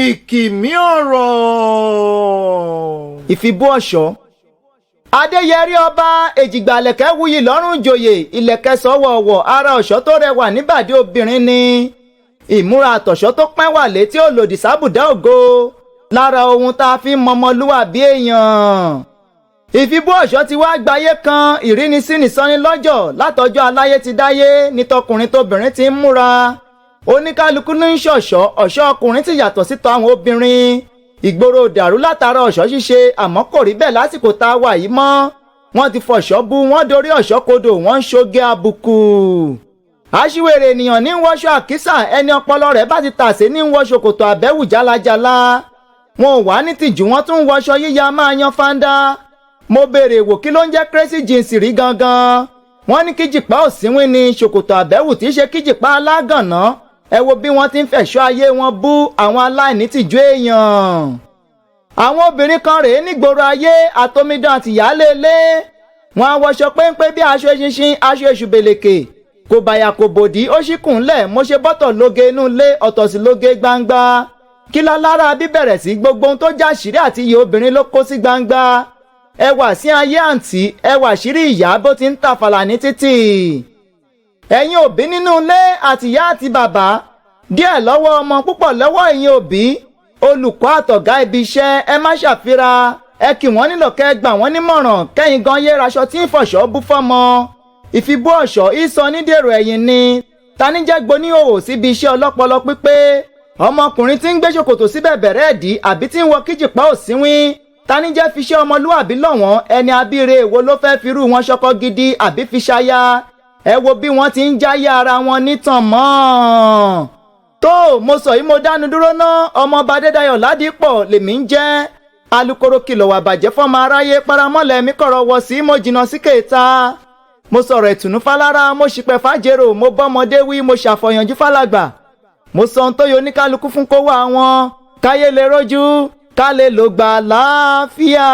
ìkìmí ọ̀rọ̀. ìfibú ọ̀ṣọ́. adéyẹrí ọba èjìgbàlẹ̀kẹ̀ wuyì lọ́rùn ìjòyè ìlẹ̀kẹ̀ sọ́wọ́ọ̀wọ̀ ara ọ̀ṣọ́ tó rẹwà níbàdí obìnrin ni. ìmúra àtọ̀ṣọ́ tó pẹ́ wà létí ò lòdì sábùdá ògo lára ohun tá a fi ń mọmọlúwàbí èèyàn. ìfibú ọ̀ṣọ́ ti wá gbayé kan ìrínisíni sọnilọ́jọ̀ látọjọ́ aláyé ti dáyé ní tọkùnrin tóbìnrin ti ń múra. oníkálukú ní ń ṣọ̀ṣọ́ ọ̀ṣọ́ ọkùnrin ti yàtọ̀ sí tọ àwọn obìnrin. ìgboro dàrú látara ọ̀ṣọ́ ṣíṣe àmọ́ kò rí bẹ́ẹ̀ lásìkò tá a wà yìí mọ́. wọ́n ti fọ̀ṣọ́ bu wọ́n dorí ọ̀ṣọ́ kodò wọ́n ń ṣoge àbùkù. aṣiwèrè ènìyàn ní ń wọṣọ àkísà ẹni ọpọlọ rẹ̀ bá ti tàsé ní ń wọ ṣòkòtò àbẹ́wù jálajàla. wọn ò wá ní tìjú wọ́n tún ń wọṣọ yíya máa yan fáńdá. mo béèrè wò kí ló ń jẹ́ crazy jeans rí gangan. wọ́n ní kíjìpá òsínwín ni ṣòkòtò àbẹ́wù tí í ṣe kíjìpá alágànná. ẹ wo bí wọ́n ti ń fẹ̀ṣọ́ ayé wọn bú àwọn aláìní tìjú èèyàn. àwọn obìnrin kan rèé nígboro ayé àtọmídán àti ìyáálé ilé. wọ́n á wọṣọ péńpé bí aṣọ eṣinṣin aṣọ èṣù bèlèkè. kò bàyà kò bòdì ó ṣì kúnlẹ̀ mo ṣe bọ́tọ̀ lóge inú ilé ọ̀tọ̀ sí lóge gbangba. kí lálára bíbẹ̀rẹ̀ sí gbogbo ohun tó já àṣírí àti iye obìnrin ló kó sí gbangba. ẹwà sí ayé àǹtí ẹwà àṣírí ìyá bó ti ń tàfàlà ní títì. ẹ̀yin òbí nínú ilé àtìyá àti bàbá díẹ̀ lọ́wọ́ ọmọ púpọ̀ lọ́wọ́ ẹ̀yin òbí olùkọ́ àtọ̀gá ibi iṣẹ́ ẹ má ṣàfira ẹ kì wọ́n nílò kẹ́ gbà wọ́n nímọ̀ràn kẹ́yìn gan yé raṣọ tí ń fọ̀ṣọ́ bú fọ́mọ. ìfibú ọ̀ṣọ́ ìsọ nídèrò ẹ̀yìn ni taníjẹ́ gboníhòòhò síbi iṣẹ́ ọlọ́pọlọ pípé ọmọkùnrin tí ń gbé ṣòkòtò síbẹ̀ bẹ̀rẹ̀ ẹ̀dí àbí tí ń wọ kíjìpá òsínwín taníjẹ́ fiṣẹ́ ọmọlúwàbí lọ́wọ́n ẹni abíire èwo ló fẹ́ firú wọn ṣọkọ gidi àbí fi ṣaya ẹ wo bí wọ́n ti ń jáyé ara wọn nítàn mọ́. tó mo sọ yìí mo dánu dúró ná ọmọọba Adédayọ̀ Ládìpọ̀ lèmi ń jẹ́ alukoro kìlọ̀ wà bàjẹ́ fọ́mọ aráyé paramọ́lẹ̀ mi kọ̀rọ̀ wọ̀ sí mo jìnnà sí kèéta. mo sọ̀rọ̀ ìtùnú fálára mo ṣìpẹ̀ fàjèrò mo bọ́mọdé wí mo ṣàfọ̀yànjú fálàgbà. mo sọ ohun tó yọ oníkálukú fún kówó àwọn káyé lè rójú ká lè lò gbà láàfíà.